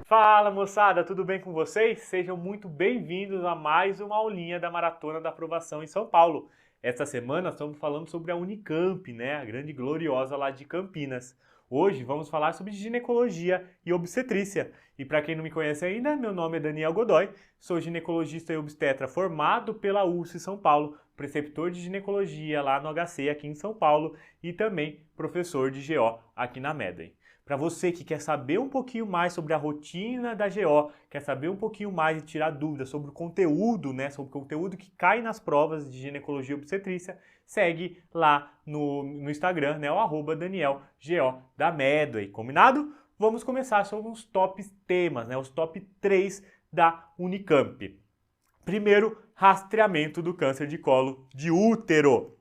Fala moçada, tudo bem com vocês? Sejam muito bem-vindos a mais uma aulinha da Maratona da Aprovação em São Paulo. Esta semana estamos falando sobre a Unicamp, né? A grande gloriosa lá de Campinas. Hoje vamos falar sobre ginecologia e obstetrícia. E para quem não me conhece ainda, meu nome é Daniel Godoy, sou ginecologista e obstetra formado pela USP São Paulo, preceptor de ginecologia lá no HC aqui em São Paulo e também professor de GO aqui na Medem. Para você que quer saber um pouquinho mais sobre a rotina da GO, quer saber um pouquinho mais e tirar dúvidas sobre o conteúdo, né, sobre o conteúdo que cai nas provas de ginecologia e obstetrícia, segue lá no Instagram, né, o @DanielGO da Medway, combinado? Vamos começar sobre os top temas, né, os top 3 da Unicamp. Primeiro, rastreamento do câncer de colo de útero.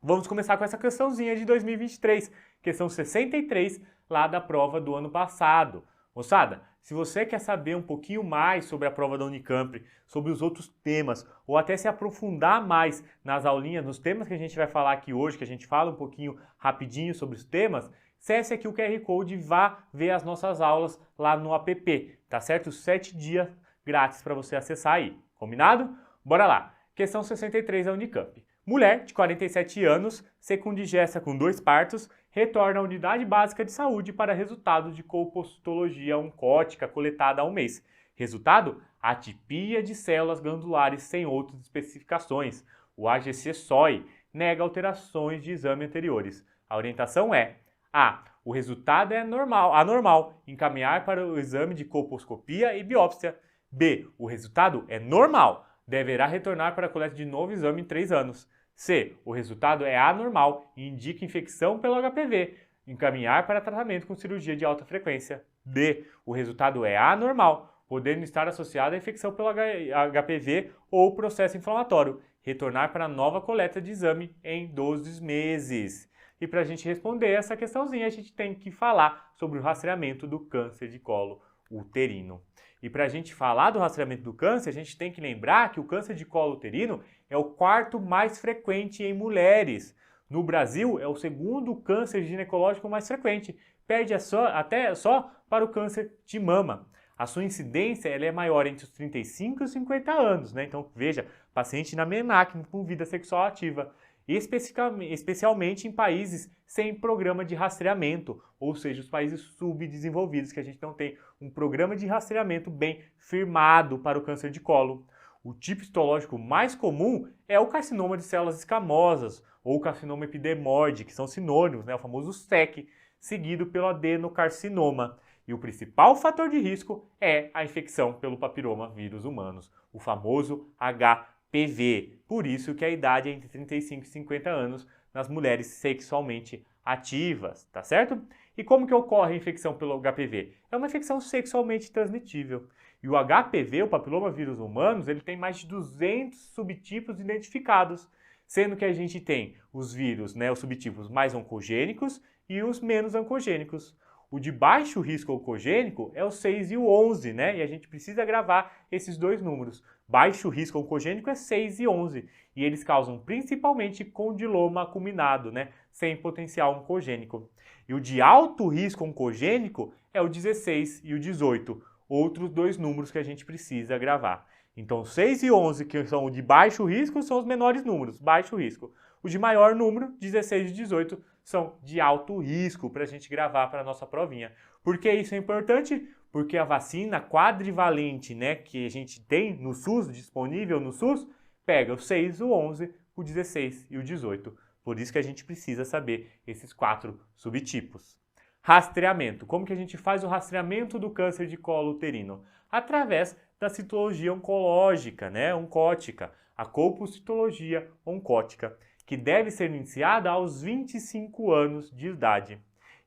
Vamos começar com essa questãozinha de 2023, questão 63, lá da prova do ano passado. Moçada, se você quer saber um pouquinho mais sobre a prova da Unicamp, sobre os outros temas, ou até se aprofundar mais nas aulinhas, nos temas que a gente vai falar aqui hoje, que a gente fala um pouquinho rapidinho sobre os temas, acesse aqui o QR Code e vá ver as nossas aulas lá no app, tá certo? 7 dias grátis para você acessar aí, combinado? Bora lá! Questão 63 da Unicamp. Mulher de 47 anos, secundigesta com 2 partos, retorna à unidade básica de saúde para resultado de colpostologia oncótica coletada há um mês. Resultado? Atipia de células glandulares sem outras especificações. O AGC-SOI nega alterações de exame anteriores. A orientação é: A. O resultado é anormal. Encaminhar para o exame de colposcopia e biópsia. B. O resultado é normal. Deverá retornar para a coleta de novo exame em 3 anos. C. O resultado é anormal e indica infecção pelo HPV. Encaminhar para tratamento com cirurgia de alta frequência. D. O resultado é anormal, podendo estar associado à infecção pelo HPV ou processo inflamatório. Retornar para nova coleta de exame em 12 meses. E para a gente responder essa questãozinha, a gente tem que falar sobre o rastreamento do câncer de colo uterino. E para a gente falar do rastreamento do câncer, a gente tem que lembrar que o câncer de colo uterino é o 4º mais frequente em mulheres. No Brasil, é o 2º câncer ginecológico mais frequente, perde até só para o câncer de mama. A sua incidência ela é maior entre os 35 e os 50 anos, né? Então, veja, paciente na MENAC com vida sexual ativa. Especialmente em países sem programa de rastreamento, ou seja, os países subdesenvolvidos, que a gente não tem um programa de rastreamento bem firmado para o câncer de colo. O tipo histológico mais comum é o carcinoma de células escamosas, ou carcinoma epidermoide, que são sinônimos, né? O famoso SEC, seguido pelo adenocarcinoma. E o principal fator de risco é a infecção pelo papiloma vírus humanos, o famoso HPV. Por isso que a idade é entre 35 e 50 anos nas mulheres sexualmente ativas, tá certo? E como que ocorre a infecção pelo HPV? É uma infecção sexualmente transmitível. E o HPV, o papiloma vírus humanos, ele tem mais de 200 subtipos identificados, sendo que a gente tem os vírus, né, os subtipos mais oncogênicos e os menos oncogênicos. O de baixo risco oncogênico é o 6 e o 11, né? E a gente precisa gravar esses dois números. Baixo risco oncogênico é 6 e 11. E eles causam principalmente condiloma acuminado, né? Sem potencial oncogênico. E o de alto risco oncogênico é o 16 e o 18. Outros dois números que a gente precisa gravar. Então, 6 e 11, que são o de baixo risco, são os menores números, baixo risco. O de maior número, 16 e 18, são de alto risco para a gente gravar para a nossa provinha. Por que isso é importante? Porque a vacina quadrivalente, né, que a gente tem no SUS, disponível no SUS, pega o 6, o 11, o 16 e o 18. Por isso que a gente precisa saber esses 4 subtipos. Rastreamento. Como que a gente faz o rastreamento do câncer de colo uterino? Através da citologia oncológica, né, oncótica, a colpocitologia oncótica, que deve ser iniciada aos 25 anos de idade.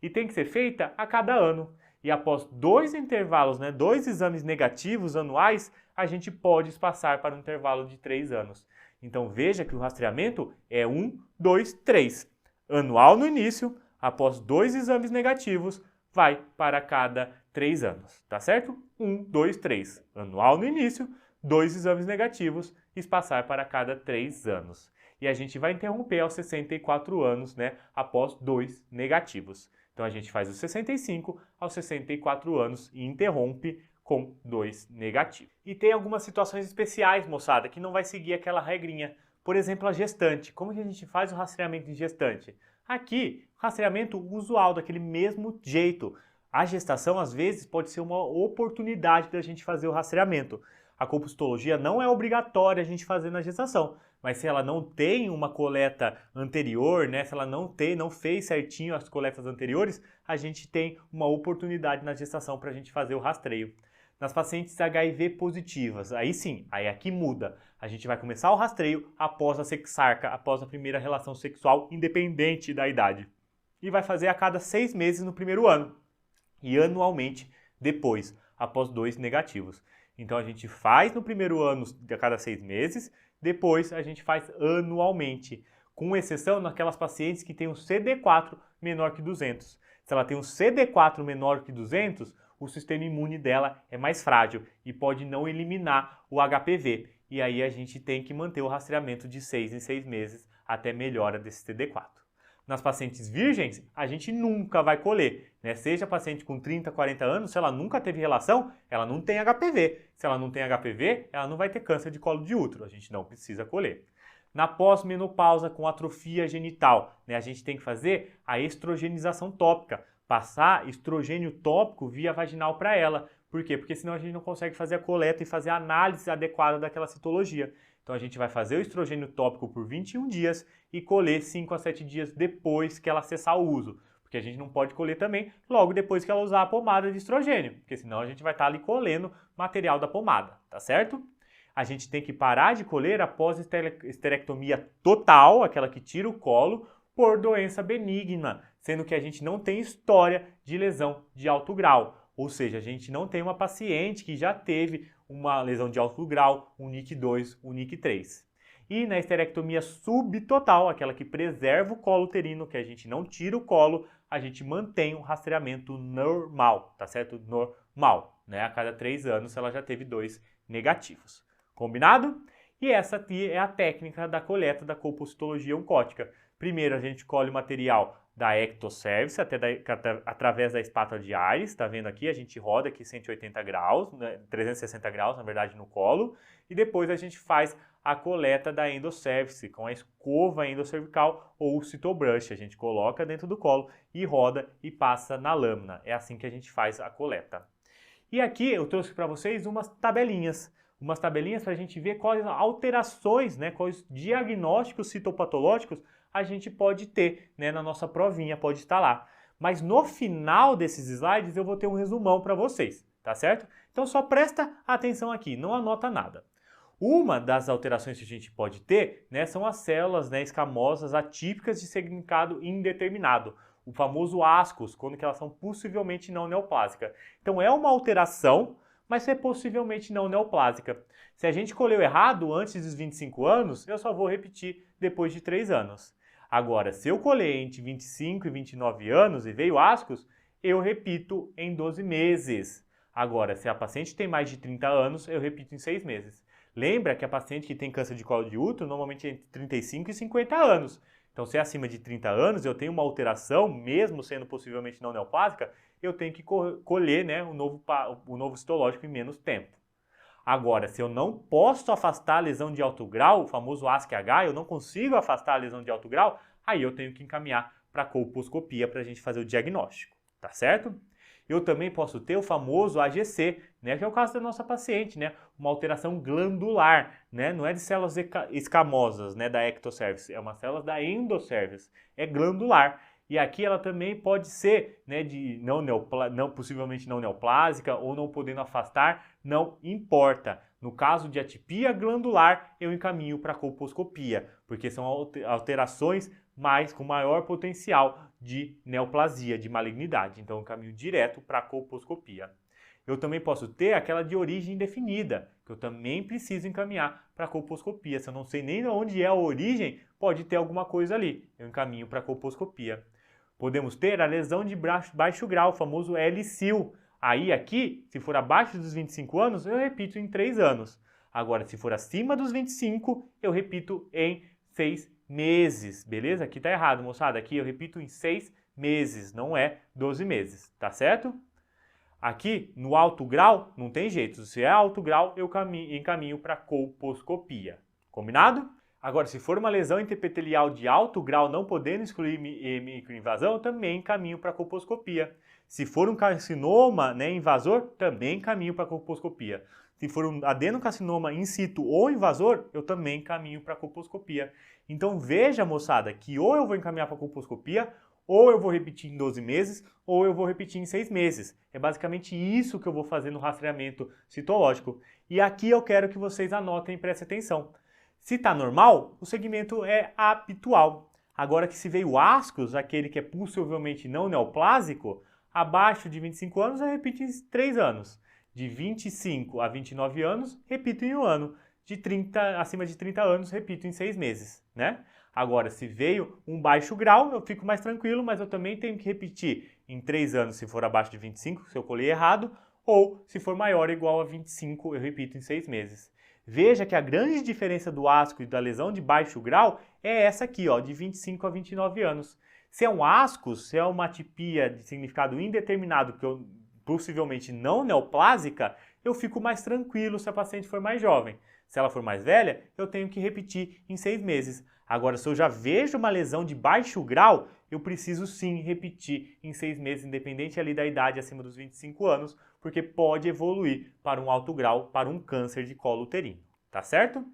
E tem que ser feita a cada ano. E após 2 intervalos, 2 exames negativos anuais, a gente pode passar para um intervalo de 3 anos. Então veja que o rastreamento é 1, 2, 3. Anual no início, após 2 exames negativos, vai para cada 3 anos, tá certo? 1, 2, 3. Anual no início, 2 exames negativos e passar para cada 3 anos. E a gente vai interromper aos 64 anos, né, após 2 negativos. Então a gente faz os 65 aos 64 anos e interrompe com 2 negativo. E tem algumas situações especiais, moçada, que não vai seguir aquela regrinha. Por exemplo, a gestante. Como que a gente faz o rastreamento de gestante? Aqui, rastreamento usual, daquele mesmo jeito. A gestação, às vezes, pode ser uma oportunidade da gente fazer o rastreamento. A compostologia não é obrigatória a gente fazer na gestação, mas se ela não tem uma coleta anterior, né, se ela não fez certinho as coletas anteriores, a gente tem uma oportunidade na gestação para a gente fazer o rastreio. Nas pacientes HIV positivas, aí sim, aí aqui muda. A gente vai começar o rastreio após a sexarca, após a primeira relação sexual, independente da idade. E vai fazer a cada 6 meses no primeiro ano e anualmente depois, após 2 negativos. Então a gente faz no primeiro ano a cada 6 meses, depois a gente faz anualmente, com exceção naquelas pacientes que têm um CD4 menor que 200. Se ela tem um CD4 menor que 200, o sistema imune dela é mais frágil e pode não eliminar o HPV. E aí a gente tem que manter o rastreamento de 6 em 6 meses até melhora desse CD4. Nas pacientes virgens, a gente nunca vai colher, né? Seja paciente com 30, 40 anos, se ela nunca teve relação, ela não tem HPV. Se ela não tem HPV, ela não vai ter câncer de colo de útero, a gente não precisa colher. Na pós-menopausa com atrofia genital, né, a gente tem que fazer a estrogenização tópica, passar estrogênio tópico via vaginal para ela. Por quê? Porque senão a gente não consegue fazer a coleta e fazer a análise adequada daquela citologia. Então a gente vai fazer o estrogênio tópico por 21 dias e colher 5 a 7 dias depois que ela cessar o uso. Porque a gente não pode colher também logo depois que ela usar a pomada de estrogênio, porque senão a gente vai estar ali colhendo material da pomada, tá certo? A gente tem que parar de colher após esterectomia total, aquela que tira o colo, por doença benigna, sendo que a gente não tem história de lesão de alto grau. Ou seja, a gente não tem uma paciente que já teve uma lesão de alto grau, um NIC2, um NIC3. E na esterectomia subtotal, aquela que preserva o colo uterino, que a gente não tira o colo, a gente mantém um rastreamento normal, tá certo? Normal, né? A cada 3 anos ela já teve 2 negativos. Combinado? E essa aqui é a técnica da coleta da colpocitologia oncótica. Primeiro a gente colhe o material da ectocervice através da espátula de Ares, tá vendo aqui? A gente roda aqui 180 graus, né, 360 graus na verdade no colo, e depois a gente faz a coleta da endocervice com a escova endocervical ou o citobrush. A gente coloca dentro do colo e roda e passa na lâmina. É assim que a gente faz a coleta. E aqui eu trouxe para vocês umas tabelinhas para a gente ver quais alterações, né, quais diagnósticos citopatológicos a gente pode ter, né, na nossa provinha, pode estar lá. Mas no final desses slides eu vou ter um resumão para vocês, tá certo? Então só presta atenção aqui, não anota nada. Uma das alterações que a gente pode ter, né, são as células, né, escamosas atípicas de significado indeterminado, o famoso ASCOS, quando que elas são possivelmente não neoplásicas. Então é uma alteração, mas é possivelmente não neoplásica. Se a gente colheu errado antes dos 25 anos, eu só vou repetir depois de 3 anos. Agora, se eu colhei entre 25 e 29 anos e veio ASCOS, eu repito em 12 meses. Agora, se a paciente tem mais de 30 anos, eu repito em 6 meses. Lembra que a paciente que tem câncer de colo de útero normalmente é entre 35 e 50 anos. Então, se é acima de 30 anos, eu tenho uma alteração, mesmo sendo possivelmente não neoplásica, eu tenho que colher, né, o novo citológico em menos tempo. Agora, se eu não posso afastar a lesão de alto grau, o famoso ASC-H, eu não consigo afastar a lesão de alto grau, aí eu tenho que encaminhar para a colposcopia para a gente fazer o diagnóstico, tá certo? Eu também posso ter o famoso AGC, né, que é o caso da nossa paciente, né, uma alteração glandular, né, não é de células escamosas, né, da ectocervice, é uma célula da endocervice, é glandular. E aqui ela também pode ser, né, de possivelmente não neoplásica ou não podendo afastar, não importa. No caso de atipia glandular, eu encaminho para a colposcopia, porque são alterações com maior potencial de neoplasia, de malignidade. Então eu encaminho direto para a colposcopia. Eu também posso ter aquela de origem indefinida, que eu também preciso encaminhar para a colposcopia. Se eu não sei nem onde é a origem, pode ter alguma coisa ali. Eu encaminho para a colposcopia. Podemos ter a lesão de baixo grau, o famoso LCIL. Aí aqui, se for abaixo dos 25 anos, eu repito em 3 anos. Agora, se for acima dos 25, eu repito em 6 meses, beleza? Aqui tá errado, moçada. Aqui eu repito em 6 meses, não é 12 meses, tá certo? Aqui, no alto grau, não tem jeito. Se é alto grau, eu encaminho para colposcopia. Combinado? Agora, se for uma lesão intraepitelial de alto grau, não podendo excluir microinvasão, eu também encaminho para colposcopia. Se for um carcinoma, né, invasor, também encaminho para colposcopia. Se for um adenocarcinoma in situ ou invasor, eu também encaminho para colposcopia. Então veja, moçada, que ou eu vou encaminhar para colposcopia, ou eu vou repetir em 12 meses, ou eu vou repetir em 6 meses. É basicamente isso que eu vou fazer no rastreamento citológico. E aqui eu quero que vocês anotem e prestem atenção. Se está normal, o segmento é habitual. Agora que se veio ascos, aquele que é possivelmente não neoplásico, abaixo de 25 anos eu repito em 3 anos. De 25 a 29 anos, repito em 1 ano. De 30, acima de 30 anos, repito em 6 meses, né? Agora, se veio um baixo grau, eu fico mais tranquilo, mas eu também tenho que repetir em 3 anos se for abaixo de 25, se eu colhei errado, ou se for maior ou igual a 25, eu repito em 6 meses. Veja que a grande diferença do asco e da lesão de baixo grau é essa aqui, ó, de 25 a 29 anos. Se é um asco, se é uma atipia de significado indeterminado, que eu possivelmente não neoplásica, eu fico mais tranquilo se a paciente for mais jovem. Se ela for mais velha, eu tenho que repetir em 6 meses. Agora, se eu já vejo uma lesão de baixo grau, eu preciso sim repetir em 6 meses, independente ali da idade acima dos 25 anos, porque pode evoluir para um alto grau, para um câncer de colo uterino, tá certo?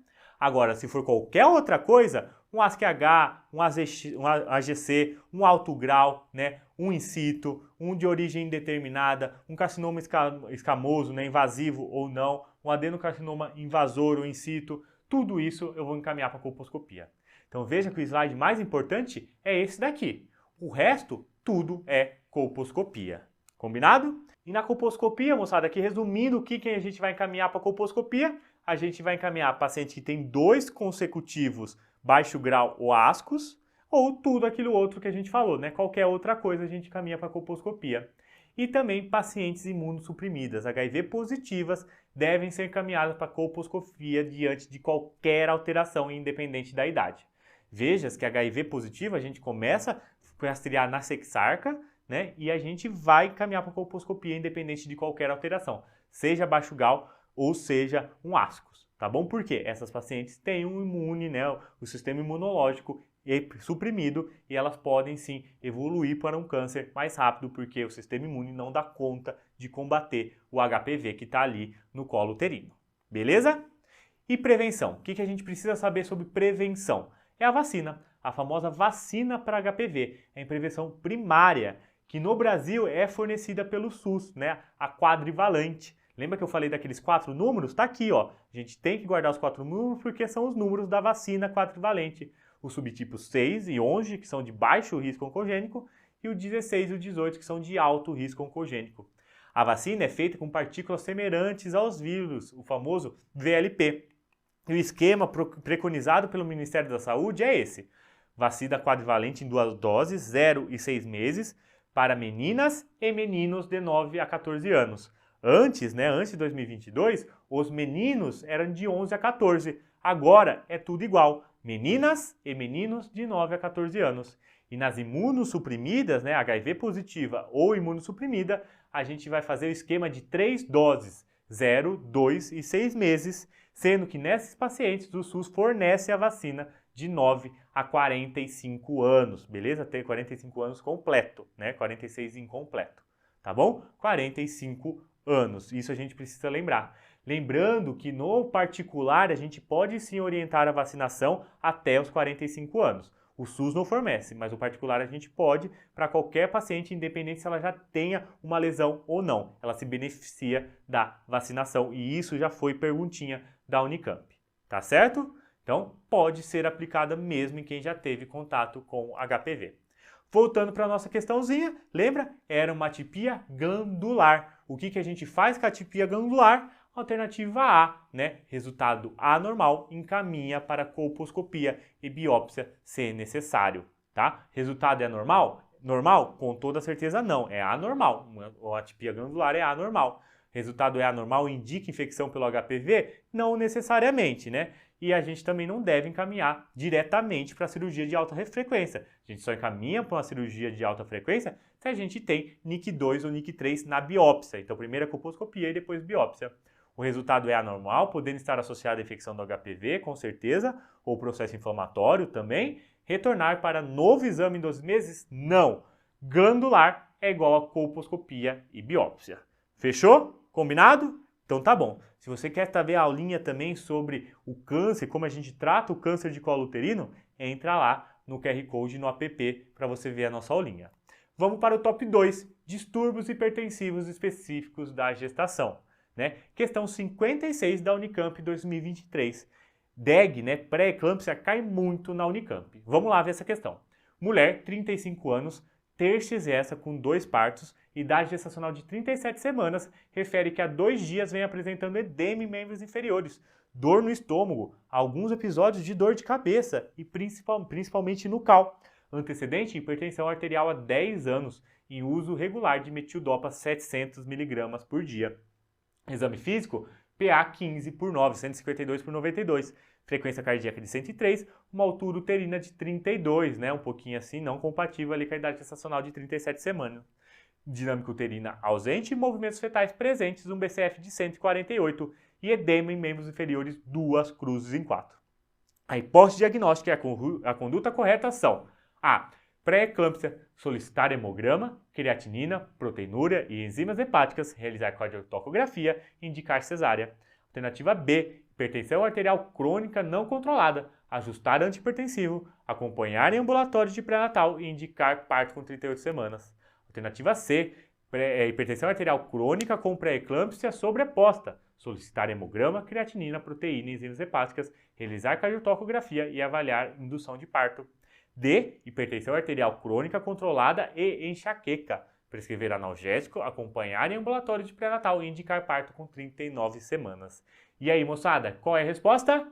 Agora, se for qualquer outra coisa, um ASCH, um AGC, um alto grau, né, um in situ, um de origem indeterminada, um carcinoma escamoso, né, invasivo ou não, um adenocarcinoma invasor ou in situ, tudo isso eu vou encaminhar para a colposcopia. Então veja que o slide mais importante é esse daqui. O resto, tudo é colposcopia. Combinado? E na colposcopia, moçada, aqui resumindo o que a gente vai encaminhar para a colposcopia, a gente vai encaminhar paciente que tem 2 consecutivos baixo grau ou ascos, ou tudo aquilo outro que a gente falou, né? Qualquer outra coisa a gente encaminha para a colposcopia. E também pacientes imunossuprimidas, HIV positivas, devem ser encaminhadas para a colposcopia diante de qualquer alteração, independente da idade. Veja que HIV positiva a gente começa a rastrear na sexarca, né? E a gente vai encaminhar para a colposcopia independente de qualquer alteração, seja baixo grau ou seja um ascos, tá bom? Porque essas pacientes têm um imune, né? O sistema imunológico suprimido e elas podem sim evoluir para um câncer mais rápido porque o sistema imune não dá conta de combater o HPV que está ali no colo uterino. Beleza? E prevenção. O que a gente precisa saber sobre prevenção? É a vacina, a famosa vacina para HPV, é em prevenção primária, que no Brasil é fornecida pelo SUS, né? A quadrivalente. Lembra que eu falei daqueles 4 números? Tá aqui, ó. A gente tem que guardar os 4 números porque são os números da vacina quadrivalente. Os subtipos 6 e 11, que são de baixo risco oncogênico, e o 16 e o 18, que são de alto risco oncogênico. A vacina é feita com partículas semelhantes aos vírus, o famoso VLP. E o esquema preconizado pelo Ministério da Saúde é esse. Vacina quadrivalente em 2 doses, 0 e 6 meses, para meninas e meninos de 9 a 14 anos. Antes de 2022, os meninos eram de 11 a 14. Agora é tudo igual. Meninas e meninos de 9 a 14 anos. E nas imunossuprimidas, né, HIV positiva ou imunossuprimida, a gente vai fazer o esquema de 3 doses, 0, 2 e 6 meses, sendo que nesses pacientes o SUS fornece a vacina de 9 a 45 anos, beleza? Tem 45 anos completo, né? 46 incompleto, tá bom? 45 anos, isso a gente precisa lembrar. Lembrando que no particular a gente pode sim orientar a vacinação até os 45 anos. O SUS não fornece, mas o particular a gente pode para qualquer paciente, independente se ela já tenha uma lesão ou não. Ela se beneficia da vacinação e isso já foi perguntinha da Unicamp, tá certo? Então pode ser aplicada mesmo em quem já teve contato com HPV. Voltando para a nossa questãozinha, lembra? Era uma atipia glandular. O que a gente faz com a atipia glandular? Alternativa A, né? Resultado anormal, encaminha para colposcopia e biópsia se necessário, tá? Resultado é normal? Normal? Com toda certeza não, é anormal. A atipia glandular é anormal. Resultado é anormal, indica infecção pelo HPV? Não necessariamente, né? e a gente também não deve encaminhar diretamente para a cirurgia de alta frequência. A gente só encaminha para uma cirurgia de alta frequência se a gente tem NIC2 ou NIC3 na biópsia. Então, primeiro a colposcopia e depois biópsia. O resultado é anormal, podendo estar associado à infecção do HPV, com certeza, ou processo inflamatório também. Retornar para novo exame em 12 meses? Não. Glandular é igual a colposcopia e biópsia. Fechou? Combinado? Então tá bom. Se você quer saber a aulinha também sobre o câncer, como a gente trata o câncer de colo uterino, entra lá no QR Code no app para você ver a nossa aulinha. Vamos para o top 2, distúrbios hipertensivos específicos da gestação. Né? Questão 56 da Unicamp 2023. DEG, né, pré-eclâmpsia, cai muito na Unicamp. Vamos lá ver essa questão. Mulher, 35 anos, tercegesta com 2 partos, idade gestacional de 37 semanas, refere que há 2 dias vem apresentando edema em membros inferiores, dor no estômago, alguns episódios de dor de cabeça e principalmente no cal. Antecedente, hipertensão arterial há 10 anos e uso regular de metildopa 700 mg por dia. Exame físico, PA 15/9, 152/92. Frequência cardíaca de 103, uma altura uterina de 32, né? Um pouquinho assim, não compatível ali com a idade gestacional de 37 semanas. Dinâmica uterina ausente, movimentos fetais presentes, um BCF de 148 e edema em membros inferiores, 2 cruzes em 4. A hipótese diagnóstica e a conduta correta são: A. Pré-eclâmpsia, solicitar hemograma, creatinina, proteinúria e enzimas hepáticas, realizar cardiotocografia e indicar cesárea. Alternativa B. Hipertensão arterial crônica não controlada, ajustar antihipertensivo, acompanhar em ambulatório de pré-natal e indicar parto com 38 semanas. Alternativa C. Hipertensão arterial crônica com pré-eclâmpsia sobreposta, solicitar hemograma, creatinina, proteína e enzimas hepáticas, realizar cardiotocografia e avaliar indução de parto. D. Hipertensão arterial crônica controlada e enxaqueca. Prescrever analgésico, acompanhar em ambulatório de pré-natal e indicar parto com 39 semanas. E aí, moçada, qual é a resposta?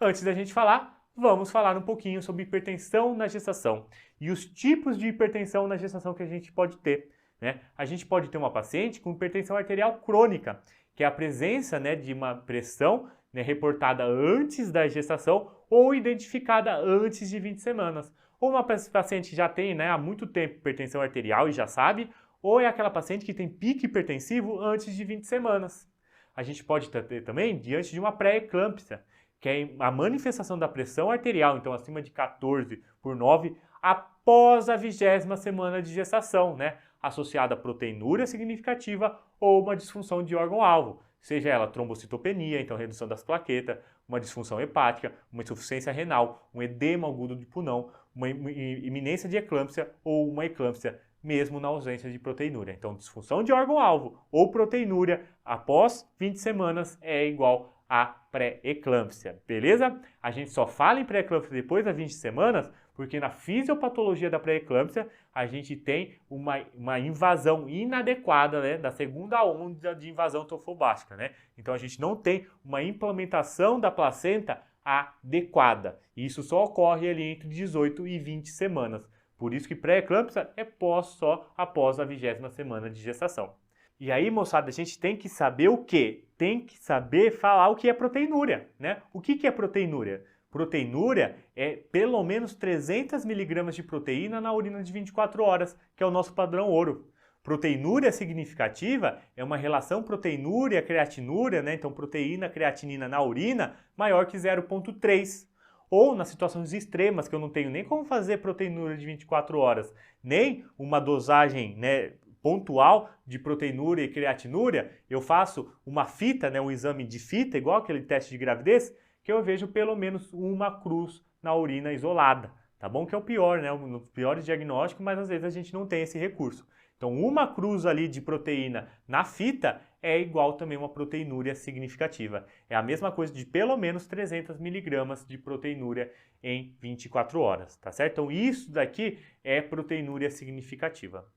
Antes da gente falar, vamos falar um pouquinho sobre hipertensão na gestação e os tipos de hipertensão na gestação que a gente pode ter. Né? A gente pode ter uma paciente com hipertensão arterial crônica, que é a presença, né, de uma pressão, né, reportada antes da gestação ou identificada antes de 20 semanas. Ou uma paciente que já tem, né, há muito tempo hipertensão arterial e já sabe, ou é aquela paciente que tem pico hipertensivo antes de 20 semanas. A gente pode ter também diante de uma pré-eclâmpsia, que é a manifestação da pressão arterial, então acima de 14/9, após a 20ª semana de gestação, né, associada a proteinúria significativa ou uma disfunção de órgão-alvo, seja ela trombocitopenia, então redução das plaquetas, uma disfunção hepática, uma insuficiência renal, um edema agudo de pulmão, uma iminência de eclâmpsia ou uma eclâmpsia, mesmo na ausência de proteinúria. Então, disfunção de órgão-alvo ou proteinúria após 20 semanas é igual a pré-eclâmpsia, beleza? A gente só fala em pré-eclâmpsia depois das 20 semanas porque na fisiopatologia da pré-eclâmpsia a gente tem uma invasão inadequada, né, da segunda onda de invasão trofobástica, né? Então a gente não tem uma implementação da placenta adequada. E isso só ocorre ali entre 18 e 20 semanas. Por isso que pré-eclâmpsia é só após a 20ª semana de gestação. E aí, moçada, a gente tem que saber o quê? Tem que saber falar o que é proteinúria, né? O que é proteinúria? Proteinúria é pelo menos 300 mg de proteína na urina de 24 horas, que é o nosso padrão ouro. Proteinúria significativa é uma relação proteinúria-creatinúria, né? Então proteína, creatinina na urina maior que 0,3. Ou nas situações extremas, que eu não tenho nem como fazer proteinúria de 24 horas, nem uma dosagem, né, pontual de proteinúria e creatinúria, eu faço uma fita, né, um exame de fita, igual aquele teste de gravidez, que eu vejo pelo menos uma cruz na urina isolada, tá bom? Que é o pior, né? Um dos piores diagnósticos, mas às vezes a gente não tem esse recurso. Então, uma cruz ali de proteína na fita é igual também uma proteinúria significativa. É a mesma coisa de pelo menos 300 mg de proteinúria em 24 horas, tá certo? Então, isso daqui é proteinúria significativa.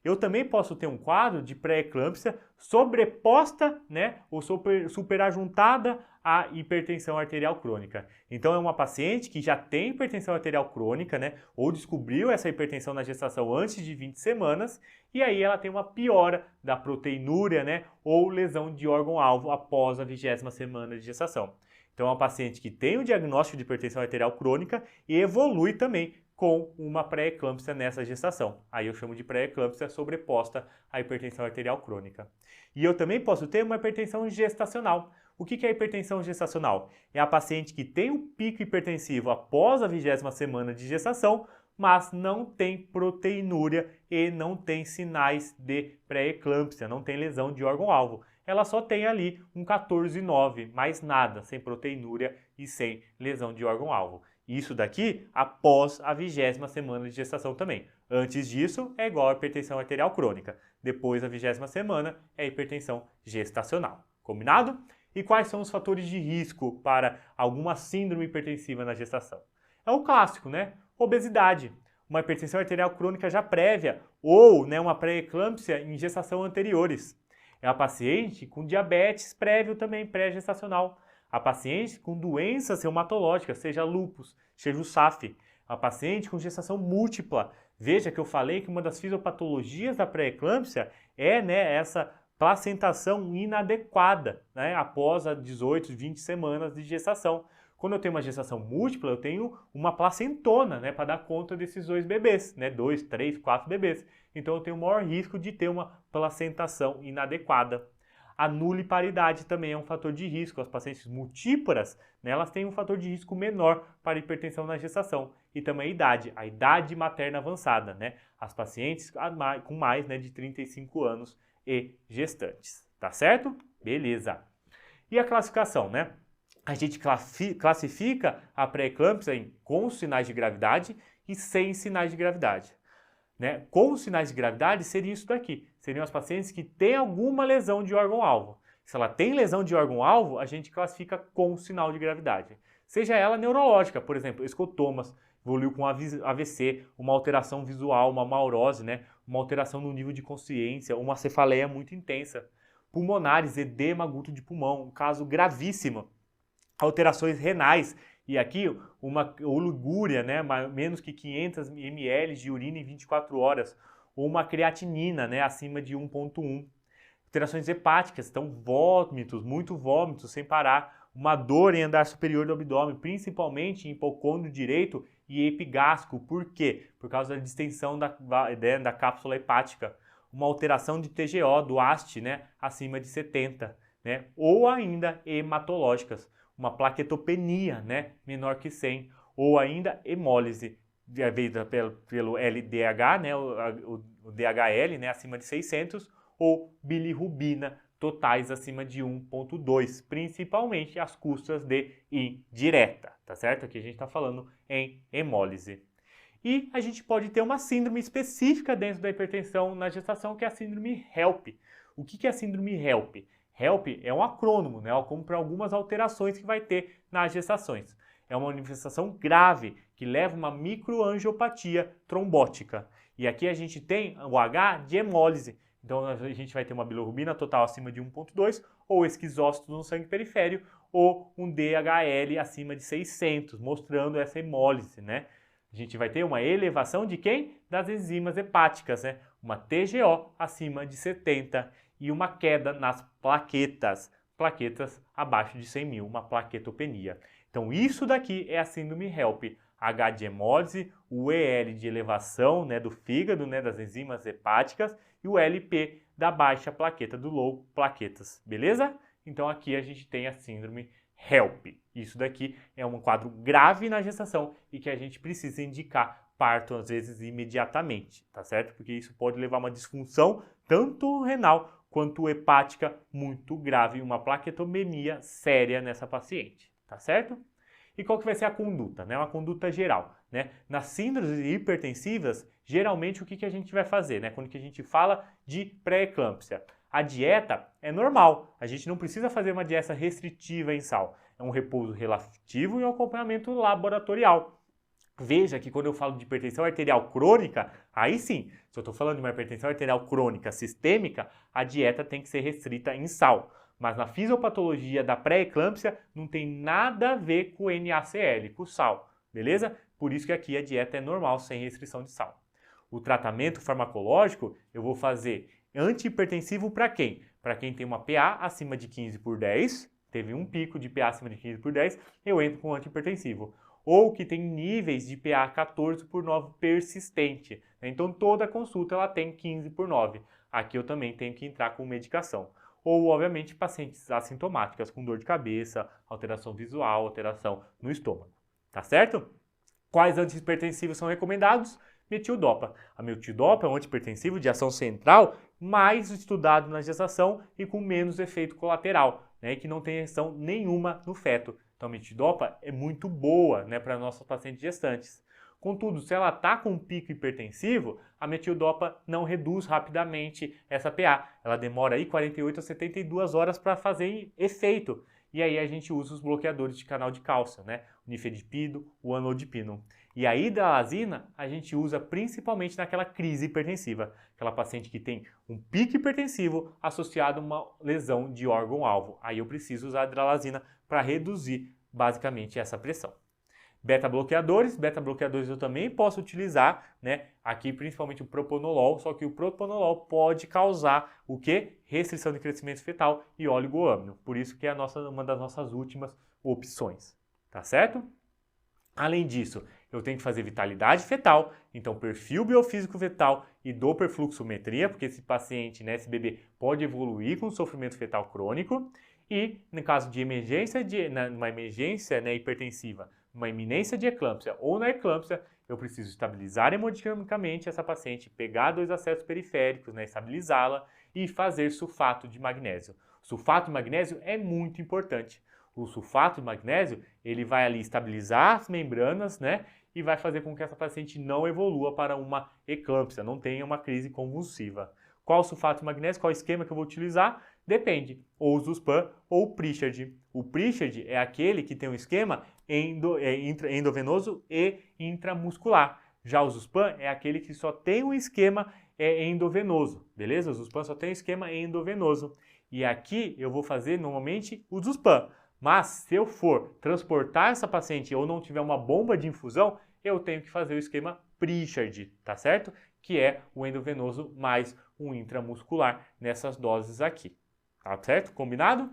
Eu também posso ter um quadro de pré-eclâmpsia sobreposta, né, ou superajuntada à hipertensão arterial crônica. Então é uma paciente que já tem hipertensão arterial crônica, né, ou descobriu essa hipertensão na gestação antes de 20 semanas, e aí ela tem uma piora da proteinúria, né, ou lesão de órgão-alvo após a 20ª semana de gestação. Então é uma paciente que tem o diagnóstico de hipertensão arterial crônica e evolui também com uma pré-eclâmpsia nessa gestação. Aí eu chamo de pré-eclâmpsia sobreposta à hipertensão arterial crônica. E eu também posso ter uma hipertensão gestacional. O que é hipertensão gestacional? É a paciente que tem um pico hipertensivo após a 20ª semana de gestação, mas não tem proteinúria e não tem sinais de pré-eclâmpsia, não tem lesão de órgão-alvo. Ela só tem ali um 14,9, mais nada, sem proteinúria e sem lesão de órgão-alvo. Isso daqui após a 20ª semana de gestação também. Antes disso é igual a hipertensão arterial crônica. Depois da 20ª semana é hipertensão gestacional. Combinado? E quais são os fatores de risco para alguma síndrome hipertensiva na gestação? É o clássico, né? Obesidade, uma hipertensão arterial crônica já prévia ou uma pré-eclâmpsia em gestação anteriores. É a paciente com diabetes prévio também, pré-gestacional. A paciente com doenças reumatológicas, seja lúpus, seja o SAF. A paciente com gestação múltipla. Veja que eu falei que uma das fisiopatologias da pré-eclâmpsia é essa placentação inadequada, após as 18, 20 semanas de gestação. Quando eu tenho uma gestação múltipla, eu tenho uma placentona, para dar conta desses dois bebês, 2, 3, 4 bebês. Então eu tenho o maior risco de ter uma placentação inadequada. A nuliparidade também é um fator de risco. As pacientes multíparas, elas têm um fator de risco menor para hipertensão na gestação. E também a idade materna avançada, as pacientes com mais de 35 anos e gestantes. Tá certo? Beleza. E a classificação, A gente classifica a pré-eclâmpsia com sinais de gravidade e sem sinais de gravidade. Com os sinais de gravidade seria isso daqui. Seriam as pacientes que têm alguma lesão de órgão-alvo. Se ela tem lesão de órgão-alvo, a gente classifica com sinal de gravidade. Seja ela neurológica, por exemplo, escotomas, evoluiu com AVC, uma alteração visual, uma maurose, uma alteração no nível de consciência, uma cefaleia muito intensa. Pulmonares, edema agudo de pulmão, um caso gravíssimo. Alterações renais. E aqui, uma oliguria, menos que 500 ml de urina em 24 horas, ou uma creatinina, acima de 1,1. Alterações hepáticas, então vômitos, muito vômitos sem parar, uma dor em andar superior do abdômen, principalmente em hipocôndrio direito e epigástrico. Por quê? Por causa da distensão da cápsula hepática. Uma alteração de TGO, do AST, acima de 70, ou ainda hematológicas. Uma plaquetopenia, menor que 100, ou ainda hemólise, feita pelo LDH, o DHL, acima de 600, ou bilirrubina, totais acima de 1,2, principalmente as custas de indireta, tá certo? Aqui a gente está falando em hemólise. E a gente pode ter uma síndrome específica dentro da hipertensão na gestação, que é a síndrome HELP. O que é a síndrome HELP? HELP é um acrônimo, como para algumas alterações que vai ter nas gestações. É uma manifestação grave que leva uma microangiopatia trombótica. E aqui a gente tem o H de hemólise. Então a gente vai ter uma bilirrubina total acima de 1,2 ou esquizócitos no sangue periférico ou um DHL acima de 600, mostrando essa hemólise, A gente vai ter uma elevação de quem? Das enzimas hepáticas, Uma TGO acima de 70 e uma queda nas plaquetas abaixo de 100 mil, uma plaquetopenia. Então isso daqui é a síndrome HELP, H de hemólise, o EL de elevação do fígado, das enzimas hepáticas e o LP da baixa plaqueta, do low plaquetas, beleza? Então aqui a gente tem a síndrome HELP. Isso daqui é um quadro grave na gestação e que a gente precisa indicar parto às vezes imediatamente, tá certo? Porque isso pode levar a uma disfunção tanto renal quanto hepática muito grave, uma plaquetomia séria nessa paciente, tá certo? E qual que vai ser a conduta? Uma conduta geral, Nas síndromes hipertensivas, geralmente o que a gente vai fazer, Quando que a gente fala de pré-eclâmpsia? A dieta é normal, a gente não precisa fazer uma dieta restritiva em sal. É um repouso relativo e um acompanhamento laboratorial. Veja que quando eu falo de hipertensão arterial crônica, aí sim, se eu estou falando de uma hipertensão arterial crônica sistêmica, a dieta tem que ser restrita em sal. Mas na fisiopatologia da pré-eclâmpsia não tem nada a ver com o NaCl, com o sal, beleza? Por isso que aqui a dieta é normal, sem restrição de sal. O tratamento farmacológico eu vou fazer antihipertensivo para quem? Para quem tem uma PA acima de 15/10, teve um pico de PA acima de 15/10, eu entro com antihipertensivo. Ou que tem níveis de PA 14/9 persistente. Então toda consulta ela tem 15/9. Aqui eu também tenho que entrar com medicação. Ou, obviamente, pacientes assintomáticas com dor de cabeça, alteração visual, alteração no estômago. Tá certo? Quais antihipertensivos são recomendados? Metildopa. A metildopa é um antihipertensivo de ação central mais estudado na gestação e com menos efeito colateral, né, que não tem ação nenhuma no feto. Então a metildopa é muito boa, né, para nossos pacientes gestantes. Contudo, se ela está com um pico hipertensivo, a metildopa não reduz rapidamente essa PA. Ela demora aí 48 a 72 horas para fazer efeito. E aí a gente usa os bloqueadores de canal de cálcio, né? O nifedipino, o amlodipino. E a hidralazina a gente usa principalmente naquela crise hipertensiva. Aquela paciente que tem um pico hipertensivo associado a uma lesão de órgão-alvo. Aí eu preciso usar a hidralazina para reduzir basicamente essa pressão. Beta-bloqueadores eu também posso utilizar, né? Aqui principalmente o propanolol, só que o propanolol pode causar o quê? Restrição de crescimento fetal e oligoâmino. Por isso que é uma das nossas últimas opções, tá certo? Além disso, eu tenho que fazer vitalidade fetal, então perfil biofísico fetal e dopplerfluxometria, porque esse paciente, né, esse bebê pode evoluir com sofrimento fetal crônico e, no caso de emergência, uma emergência, né, hipertensiva, uma iminência de eclâmpsia ou na eclâmpsia, eu preciso estabilizar hemodinamicamente essa paciente, pegar 2 acessos periféricos, né, estabilizá-la e fazer sulfato de magnésio. O sulfato de magnésio é muito importante. O sulfato de magnésio, ele vai ali estabilizar as membranas, né, e vai fazer com que essa paciente não evolua para uma eclâmpsia, não tenha uma crise convulsiva. Qual sulfato de magnésio, qual esquema que eu vou utilizar? Depende, ou o Zospan ou o Prichard. O Prichard é aquele que tem um esquema endovenoso e intramuscular. Já o Zospan é aquele que só tem um esquema endovenoso, beleza? O Zospan só tem um esquema endovenoso. E aqui eu vou fazer normalmente o Zospan. Mas se eu for transportar essa paciente ou não tiver uma bomba de infusão, eu tenho que fazer o esquema Prichard, tá certo? Que é o endovenoso mais o intramuscular nessas doses aqui. Tá certo? Combinado?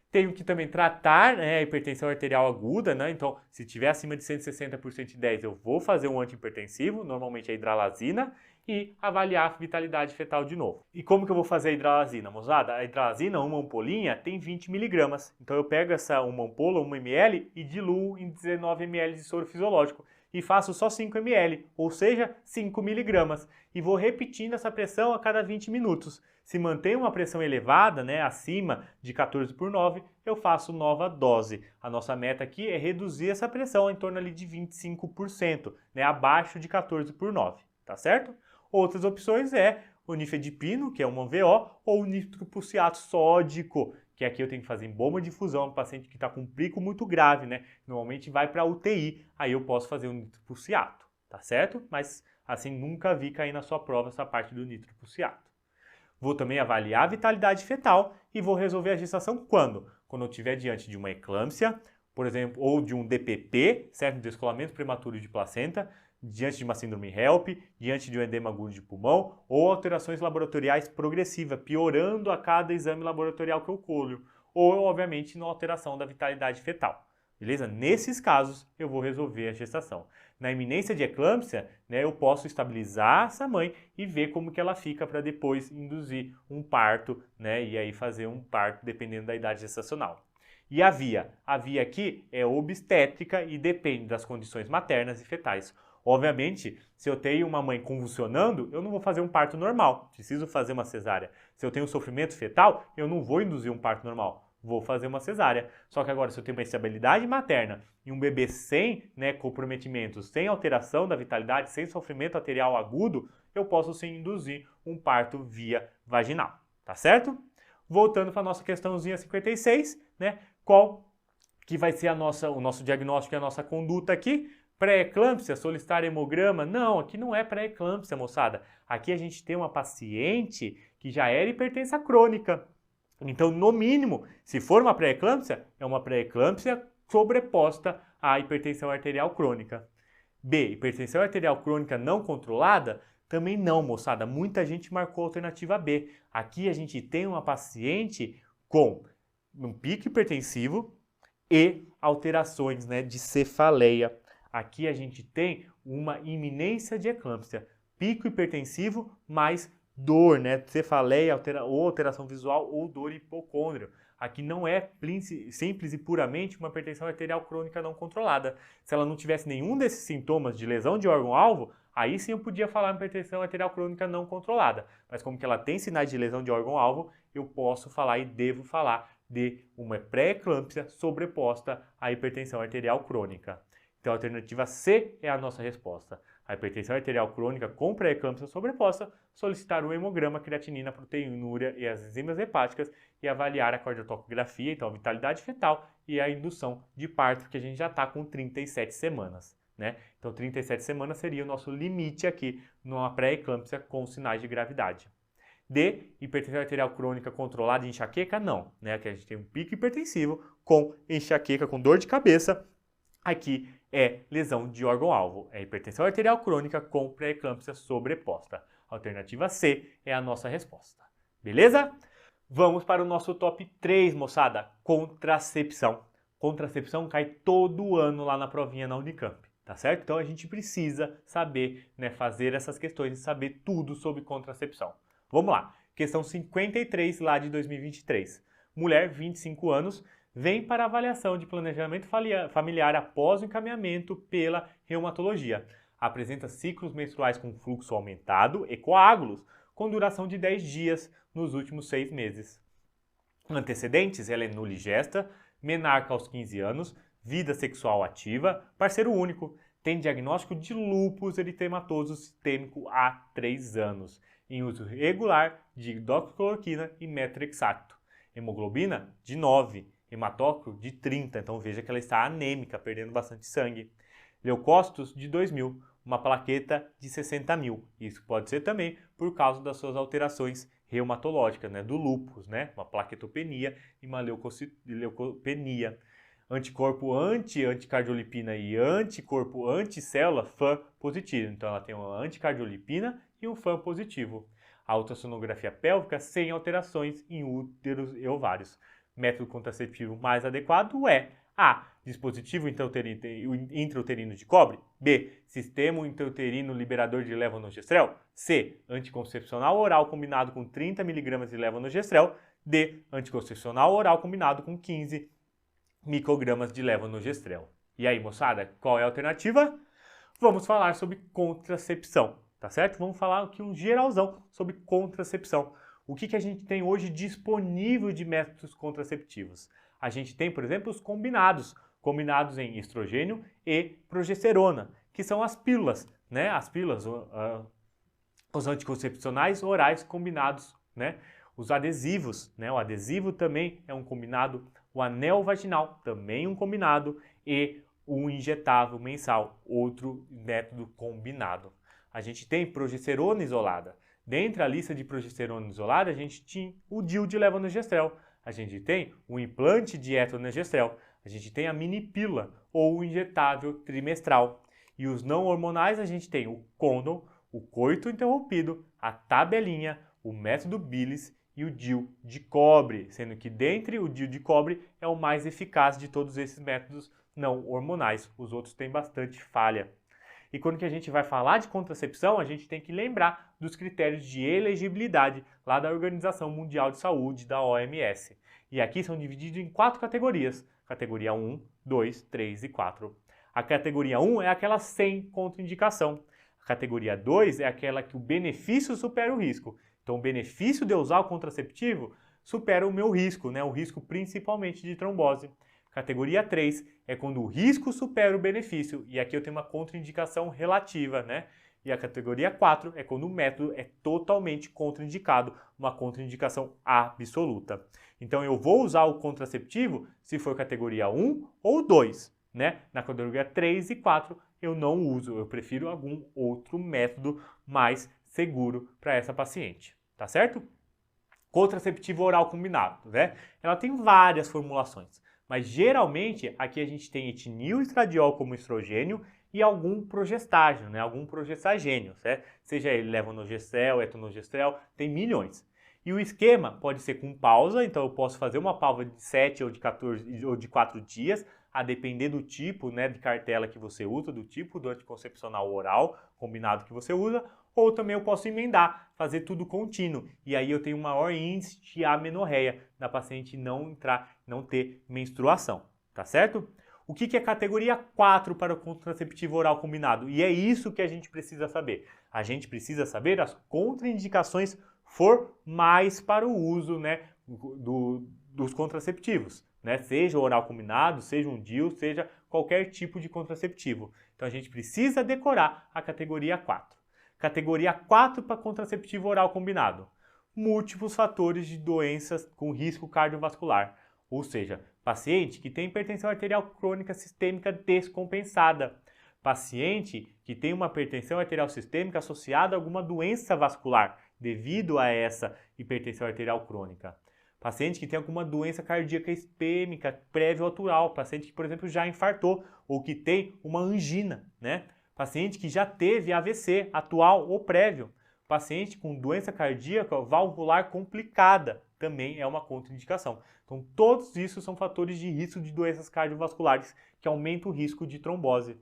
Tenho que também tratar, né, a hipertensão arterial aguda, né? Então, se tiver acima de 160 por 110, eu vou fazer um antihipertensivo, normalmente a hidralazina, e avaliar a vitalidade fetal de novo. E como que eu vou fazer a hidralazina, moçada? A hidralazina, uma ampolinha, tem 20 mg. Então, eu pego uma ampola, 1 ml, e diluo em 19 ml de soro fisiológico. E faço só 5 ml, ou seja, 5 mg. E vou repetindo essa pressão a cada 20 minutos. Se mantém uma pressão elevada, né, acima de 14/9, eu faço nova dose. A nossa meta aqui é reduzir essa pressão em torno ali de 25%, né, abaixo de 14/9, tá certo? Outras opções é o nifedipino, que é uma VO, ou o nitroprusiato sódico, que aqui eu tenho que fazer em bomba de infusão, um paciente que está com um pico muito grave, né? Normalmente vai para UTI, aí eu posso fazer o nitroprusiato, tá certo? Mas assim, nunca vi cair na sua prova essa parte do nitroprusiato. Vou também avaliar a vitalidade fetal e vou resolver a gestação quando? Quando eu estiver diante de uma eclâmpsia, por exemplo, ou de um DPP, certo? Descolamento prematuro de placenta, diante de uma síndrome HELP, diante de um edema agudo de pulmão ou alterações laboratoriais progressivas, piorando a cada exame laboratorial que eu colho, ou, obviamente, na alteração da vitalidade fetal. Beleza? Nesses casos, eu vou resolver a gestação. Na iminência de eclâmpsia, né, eu posso estabilizar essa mãe e ver como que ela fica para depois induzir um parto, né, e aí fazer um parto dependendo da idade gestacional. E a via? A via aqui é obstétrica e depende das condições maternas e fetais. Obviamente, se eu tenho uma mãe convulsionando, eu não vou fazer um parto normal, preciso fazer uma cesárea. Se eu tenho sofrimento fetal, eu não vou induzir um parto normal, vou fazer uma cesárea. Só que agora, se eu tenho uma instabilidade materna e um bebê sem, né, comprometimento, sem alteração da vitalidade, sem sofrimento arterial agudo, eu posso sim induzir um parto via vaginal, tá certo? Voltando para a nossa questãozinha 56, né, qual que vai ser o nosso diagnóstico e a nossa conduta aqui? Pré-eclâmpsia, solicitar hemograma? Não, aqui não é pré-eclâmpsia, moçada. Aqui a gente tem uma paciente que já era hipertensa crônica. Então, no mínimo, se for uma pré-eclâmpsia, é uma pré-eclâmpsia sobreposta à hipertensão arterial crônica. B, hipertensão arterial crônica não controlada? Também não, moçada. Muita gente marcou a alternativa B. Aqui a gente tem uma paciente com um pico hipertensivo e alterações, né, de cefaleia. Aqui a gente tem uma iminência de eclâmpsia, pico hipertensivo mais dor, né, cefaleia, ou alteração visual ou dor hipocôndrio. Aqui não é simples e puramente uma hipertensão arterial crônica não controlada. Se ela não tivesse nenhum desses sintomas de lesão de órgão-alvo, aí sim eu podia falar em hipertensão arterial crônica não controlada. Mas como que ela tem sinais de lesão de órgão-alvo, eu posso falar e devo falar de uma pré-eclâmpsia sobreposta à hipertensão arterial crônica. Então a alternativa C é a nossa resposta. A hipertensão arterial crônica com pré-eclâmpsia sobreposta, solicitar o hemograma, creatinina, proteinúria e as enzimas hepáticas e avaliar a cardiotocografia, então a vitalidade fetal e a indução de parto, porque a gente já está com 37 semanas, né? Então 37 semanas seria o nosso limite aqui numa pré-eclâmpsia com sinais de gravidade. D, hipertensão arterial crônica controlada e enxaqueca, não, né? Aqui a gente tem um pico hipertensivo com enxaqueca, com dor de cabeça. Aqui é lesão de órgão-alvo, é hipertensão arterial crônica com pré-eclâmpsia sobreposta. Alternativa C é a nossa resposta. Beleza? Vamos para o nosso top 3, moçada. Contracepção. Contracepção cai todo ano lá na provinha na Unicamp, tá certo? Então a gente precisa saber, né, fazer essas questões e saber tudo sobre contracepção. Vamos lá. Questão 53 lá de 2023. Mulher, 25 anos, vem para avaliação de planejamento familiar após o encaminhamento pela reumatologia. Apresenta ciclos menstruais com fluxo aumentado e coágulos, com duração de 10 dias nos últimos 6 meses. Antecedentes, ela é nuligesta, menarca aos 15 anos, vida sexual ativa, parceiro único, tem diagnóstico de lúpus eritematoso sistêmico há 3 anos, em uso regular de hidroxicloroquina e metrexato. Hemoglobina de 9, hematócrito de 30, então veja que ela está anêmica, perdendo bastante sangue. Leucócitos de 2.000, uma plaqueta de 60.000. Isso pode ser também por causa das suas alterações reumatológicas, né, do lúpus, né, uma plaquetopenia e uma leucopenia. Anticorpo anticardiolipina e anticorpo anticélula FAM positivo. Então ela tem uma anticardiolipina e um FAM positivo. A ultrassonografia pélvica sem alterações em úteros e ovários. Método contraceptivo mais adequado é A. Dispositivo intrauterino de cobre. B. Sistema intrauterino liberador de levonorgestrel. C. Anticoncepcional oral combinado com 30 mg de levonorgestrel. D. Anticoncepcional oral combinado com 15 microgramas de levonorgestrel. E aí, moçada, qual é a alternativa? Vamos falar sobre contracepção, tá certo? Vamos falar aqui um geralzão sobre contracepção. O que a gente tem hoje disponível de métodos contraceptivos? A gente tem, por exemplo, os combinados em estrogênio e progesterona, que são as pílulas, né? As pílulas, os anticoncepcionais orais combinados, né? Os adesivos, né? O adesivo também é um combinado, o anel vaginal também um combinado e o injetável mensal, outro método combinado. A gente tem progesterona isolada. Dentre a lista de progesterona isolada, a gente tinha o DIU de levonorgestrel, a gente tem o implante de etronorgestrel, a gente tem a mini pílula ou o injetável trimestral. E os não hormonais, a gente tem o condom, o coito interrompido, a tabelinha, o método Billis e o DIU de cobre, sendo que dentre o DIU de cobre é o mais eficaz de todos esses métodos não hormonais. Os outros têm bastante falha. E quando que a gente vai falar de contracepção, a gente tem que lembrar dos critérios de elegibilidade lá da Organização Mundial de Saúde, da OMS. E aqui são divididos em 4 categorias. Categoria 1, 2, 3 e 4. A categoria 1 é aquela sem contraindicação. A categoria 2 é aquela que o benefício supera o risco. Então o benefício de usar o contraceptivo supera o meu risco, né? O risco principalmente de trombose. Categoria 3 é quando o risco supera o benefício, e aqui eu tenho uma contraindicação relativa, né? E a categoria 4 é quando o método é totalmente contraindicado, uma contraindicação absoluta. Então eu vou usar o contraceptivo se for categoria 1 ou 2, né? Na categoria 3 e 4 eu não uso, eu prefiro algum outro método mais seguro para essa paciente, tá certo? Contraceptivo oral combinado, né? Ela tem várias formulações. Mas geralmente aqui a gente tem etinil estradiol como estrogênio e algum progestágeno, né? Algum progestagênio, certo? Seja ele levonorgestrel, etonorgestrel, tem milhões. E o esquema pode ser com pausa, então eu posso fazer uma pausa de 7 ou de 14 ou de 4 dias, a depender do tipo, né, de cartela que você usa, do tipo do anticoncepcional oral combinado que você usa, ou também eu posso emendar, fazer tudo contínuo. E aí eu tenho um maior índice de amenorreia, da paciente não ter menstruação, tá certo? O que é categoria 4 para o contraceptivo oral combinado? E é isso que a gente precisa saber. A gente precisa saber as contraindicações formais para o uso, né, dos contraceptivos, né? Seja oral combinado, seja um DIU, seja qualquer tipo de contraceptivo. Então a gente precisa decorar a categoria 4. Categoria 4 para contraceptivo oral combinado. Múltiplos fatores de doenças com risco cardiovascular. Ou seja, paciente que tem hipertensão arterial crônica sistêmica descompensada. Paciente que tem uma hipertensão arterial sistêmica associada a alguma doença vascular devido a essa hipertensão arterial crônica. Paciente que tem alguma doença cardíaca isquêmica prévio atual. Paciente que, por exemplo, já infartou ou que tem uma angina, né? Paciente que já teve AVC atual ou prévio. Paciente com doença cardíaca valvular complicada também é uma contraindicação. Então, todos isso são fatores de risco de doenças cardiovasculares que aumentam o risco de trombose.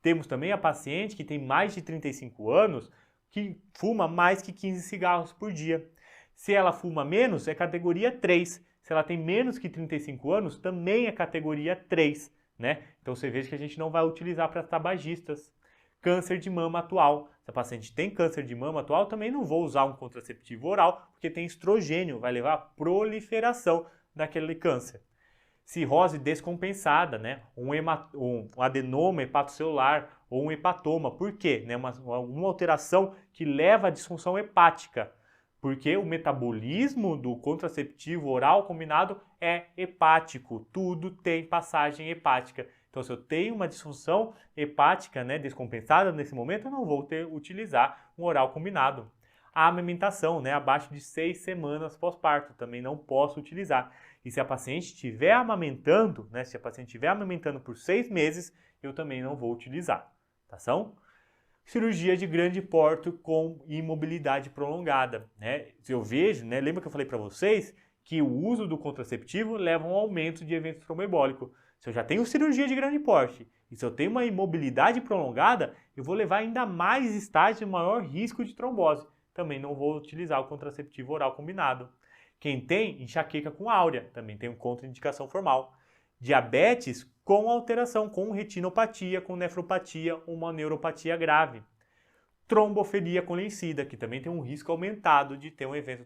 Temos também a paciente que tem mais de 35 anos que fuma mais que 15 cigarros por dia. Se ela fuma menos, é categoria 3. Se ela tem menos que 35 anos, também é categoria 3, né? Então você veja que a gente não vai utilizar para tabagistas. Câncer de mama atual. Se a paciente tem câncer de mama atual, também não vou usar um contraceptivo oral, porque tem estrogênio, vai levar à proliferação daquele câncer. Cirrose descompensada, né? Um adenoma hepatocelular ou um hepatoma. Por quê? Né? Uma alteração que leva à disfunção hepática. Porque o metabolismo do contraceptivo oral combinado é hepático. Tudo tem passagem hepática. Então, se eu tenho uma disfunção hepática, né, descompensada nesse momento, eu não vou utilizar um oral combinado. A amamentação, né, abaixo de 6 semanas pós-parto, também não posso utilizar. E se a paciente estiver amamentando, né, se a paciente estiver amamentando por 6 meses, eu também não vou utilizar, tá bom? Cirurgia de grande porte com imobilidade prolongada, né? Se eu vejo, né, lembra que eu falei para vocês que o uso do contraceptivo leva a um aumento de evento tromboembólico. Se eu já tenho cirurgia de grande porte e se eu tenho uma imobilidade prolongada, eu vou levar ainda mais estágio de maior risco de trombose. Também não vou utilizar o contraceptivo oral combinado. Quem tem enxaqueca com áurea, também tem uma contraindicação formal. Diabetes com alteração, com retinopatia, com nefropatia ou uma neuropatia grave. Trombofilia com lencida, que também tem um risco aumentado de ter um evento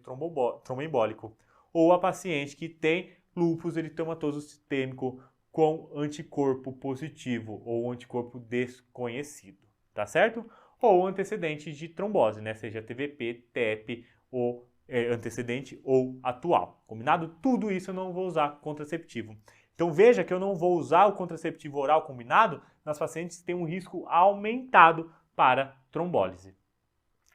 tromboembólico. Ou a paciente que tem lúpus eritematoso sistêmico com anticorpo positivo ou anticorpo desconhecido, tá certo? Ou antecedente de trombose, né? Seja TVP, TEP ou antecedente ou atual. Combinado? Tudo isso eu não vou usar contraceptivo. Então veja que eu não vou usar o contraceptivo oral combinado nas pacientes que têm um risco aumentado para trombólise.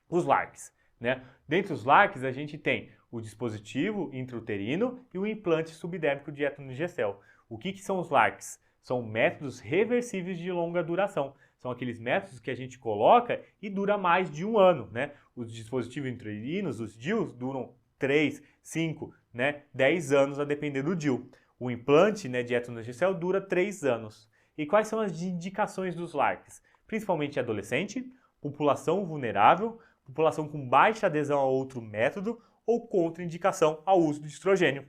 Os LARCs, né? Dentre os LARCs a gente tem o dispositivo intrauterino e o implante subdérmico de etonogestel. O que são os LARCs? São métodos reversíveis de longa duração. São aqueles métodos que a gente coloca e dura mais de um ano, né? Os dispositivos intrauterinos, os DIUs, duram 3, 5, né, 10 anos a depender do DIU. O implante, né, de etonogestel dura 3 anos. E quais são as indicações dos LARCs? Principalmente adolescente, população vulnerável, população com baixa adesão a outro método ou contraindicação ao uso de estrogênio.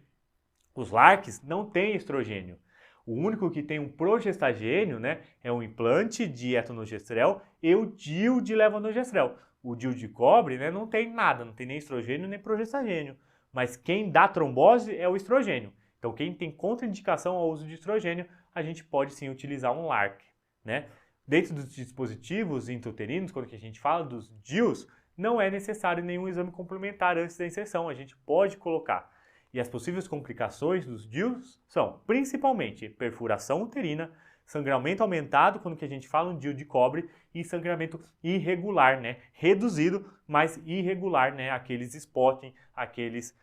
Os LARCs não têm estrogênio. O único que tem um progestagênio, né, é um implante de etonogestrel e o DIU de levonorgestrel. O DIU de cobre, né, não tem nada, não tem nem estrogênio nem progestagênio. Mas quem dá trombose é o estrogênio. Então, quem tem contraindicação ao uso de estrogênio, a gente pode sim utilizar um LARC, né? Dentro dos dispositivos intrauterinos, quando a gente fala dos DIUs, não é necessário nenhum exame complementar antes da inserção, a gente pode colocar. E as possíveis complicações dos DIUs são, principalmente, perfuração uterina, sangramento aumentado, quando que a gente fala um DIU de cobre, e sangramento irregular, né? Reduzido, mas irregular, né? Aqueles spotting, aqueles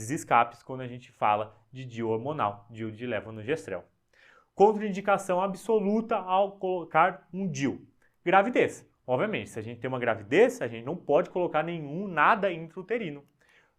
escapes, quando a gente fala de DIU hormonal, DIU de levonorgestrel. Contraindicação absoluta ao colocar um DIU. Gravidez. Obviamente, se a gente tem uma gravidez, a gente não pode colocar nada intrauterino.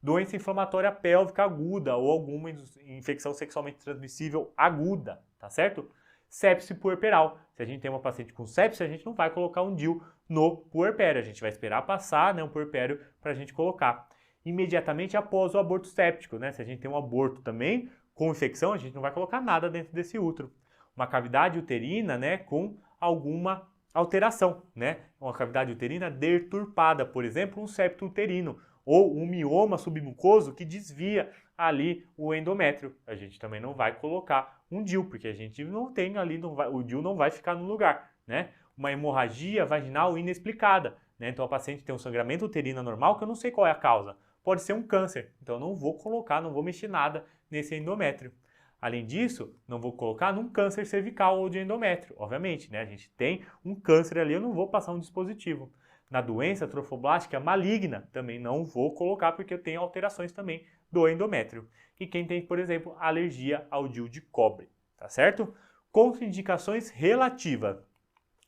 doença inflamatória pélvica aguda ou alguma infecção sexualmente transmissível aguda, tá certo? Sepse puerperal. Se a gente tem uma paciente com sepse, a gente não vai colocar um DIU no puerpério, a gente vai esperar passar, né, um puerpério para a gente colocar. Imediatamente após o aborto séptico, né? Se a gente tem um aborto também com infecção, a gente não vai colocar nada dentro desse útero. Uma cavidade uterina, né, com alguma alteração, né? Uma cavidade uterina deturpada, por exemplo, um septo uterino ou um mioma submucoso que desvia ali o endométrio. A gente também não vai colocar um DIU, porque a gente não tem ali, o DIU não vai ficar no lugar, né? Uma hemorragia vaginal inexplicada, né? Então a paciente tem um sangramento uterino anormal que eu não sei qual é a causa. Pode ser um câncer, então eu não vou colocar, não vou mexer nada nesse endométrio. Além disso, não vou colocar num câncer cervical ou de endométrio, obviamente, né? A gente tem um câncer ali, eu não vou passar um dispositivo. Na doença trofoblástica maligna, também não vou colocar porque eu tenho alterações também do endométrio. E quem tem, por exemplo, alergia ao DIU de cobre, tá certo? Contraindicações relativas.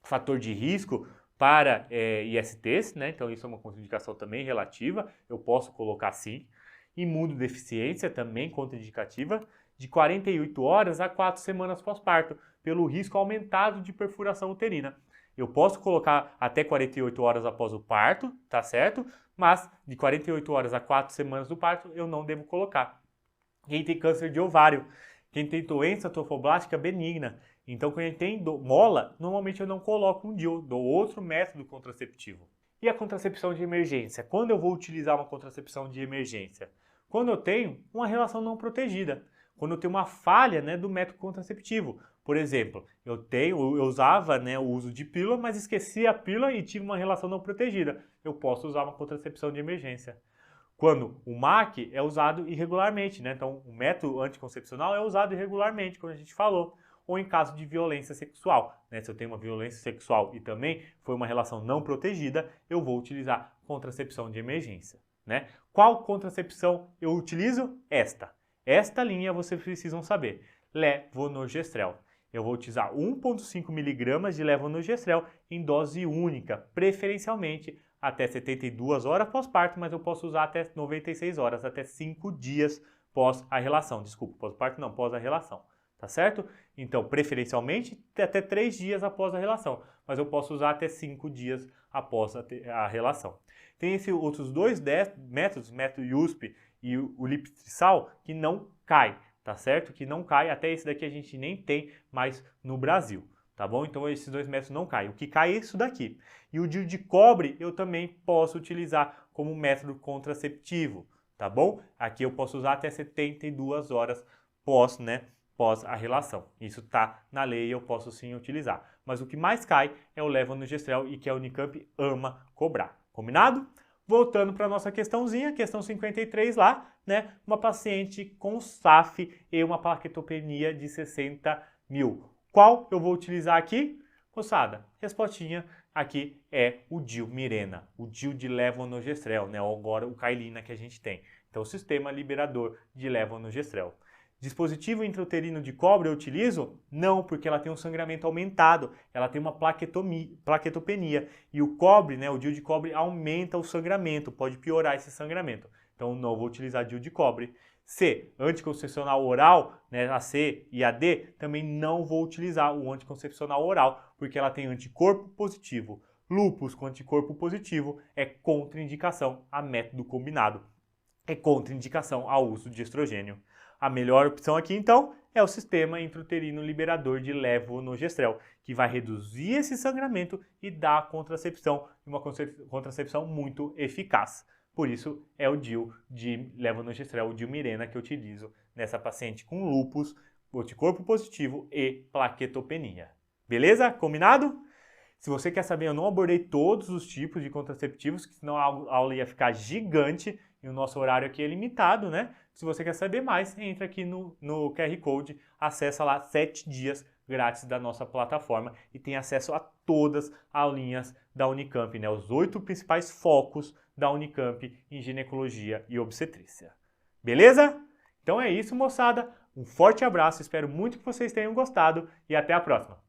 Fator de risco para ISTs, né? Então isso é uma contraindicação também relativa, eu posso colocar sim. Imunodeficiência também contraindicativa, de 48 horas a 4 semanas pós-parto, pelo risco aumentado de perfuração uterina. Eu posso colocar até 48 horas após o parto, tá certo? Mas de 48 horas a 4 semanas do parto, eu não devo colocar. Quem tem câncer de ovário, quem tem doença trofoblástica benigna, então quando a gente tem mola, normalmente eu não coloco um DIU, dou outro método contraceptivo. E a contracepção de emergência? Quando eu vou utilizar uma contracepção de emergência? Quando eu tenho uma relação não protegida. Quando eu tenho uma falha, né, do método contraceptivo. Por exemplo, eu usava, né, o uso de pílula, mas esqueci a pílula e tive uma relação não protegida. Eu posso usar uma contracepção de emergência. Quando o MAC é usado irregularmente, né? Então o método anticoncepcional é usado irregularmente, como a gente falou. Ou em caso de violência sexual, né? Se eu tenho uma violência sexual e também foi uma relação não protegida, eu vou utilizar contracepção de emergência, né? Qual contracepção eu utilizo? Esta linha vocês precisam saber, levonorgestrel. Eu vou utilizar 1,5 mg de levonorgestrel em dose única, preferencialmente até 72 horas pós-parto, mas eu posso usar até 96 horas, até 5 dias pós a relação. Desculpa, pós-parto não, pós a relação, tá certo? Então, preferencialmente até 3 dias após a relação, mas eu posso usar até 5 dias após a relação. Tem esses outros dois métodos, método USP e o Liptrisal, que não cai, tá certo? Que não cai, até esse daqui a gente nem tem mais no Brasil, tá bom? Então esses dois métodos não caem. O que cai é isso daqui. E o DIU de cobre eu também posso utilizar como método contraceptivo, tá bom? Aqui eu posso usar até 72 horas pós a relação. Isso tá na lei e eu posso sim utilizar. Mas o que mais cai é o levonorgestrel e que a Unicamp ama cobrar. Combinado? Voltando para a nossa questãozinha, questão 53 lá, né? Uma paciente com SAF e uma plaquetopenia de 60 mil. Qual eu vou utilizar aqui? Moçada, respostinha aqui é o DIU Mirena, o DIU de levonorgestrel, né? Ou agora o Cailina que a gente tem. Então, o sistema liberador de levonorgestrel. Dispositivo intrauterino de cobre eu utilizo? Não, porque ela tem um sangramento aumentado, ela tem uma plaquetopenia. E o cobre, né, o DIU de cobre aumenta o sangramento, pode piorar esse sangramento. Então não vou utilizar DIU de cobre. C, anticoncepcional oral, né, a C e a D, também não vou utilizar o anticoncepcional oral, porque ela tem anticorpo positivo. Lúpus com anticorpo positivo é contraindicação a método combinado. É contraindicação ao uso de estrogênio. A melhor opção aqui, então, é o sistema intrauterino liberador de levonorgestrel, que vai reduzir esse sangramento e dar a contracepção, uma contracepção muito eficaz. Por isso, é o DIU de levonorgestrel, o DIU Mirena, que eu utilizo nessa paciente com lúpus, anticorpo positivo e plaquetopenia. Beleza? Combinado? Se você quer saber, eu não abordei todos os tipos de contraceptivos, senão a aula ia ficar gigante e o nosso horário aqui é limitado, né? Se você quer saber mais, entra aqui no QR Code, acessa lá 7 dias grátis da nossa plataforma e tem acesso a todas as aulinhas da Unicamp, né? Os 8 principais focos da Unicamp em ginecologia e obstetrícia. Beleza? Então é isso, moçada. Um forte abraço, espero muito que vocês tenham gostado e até a próxima.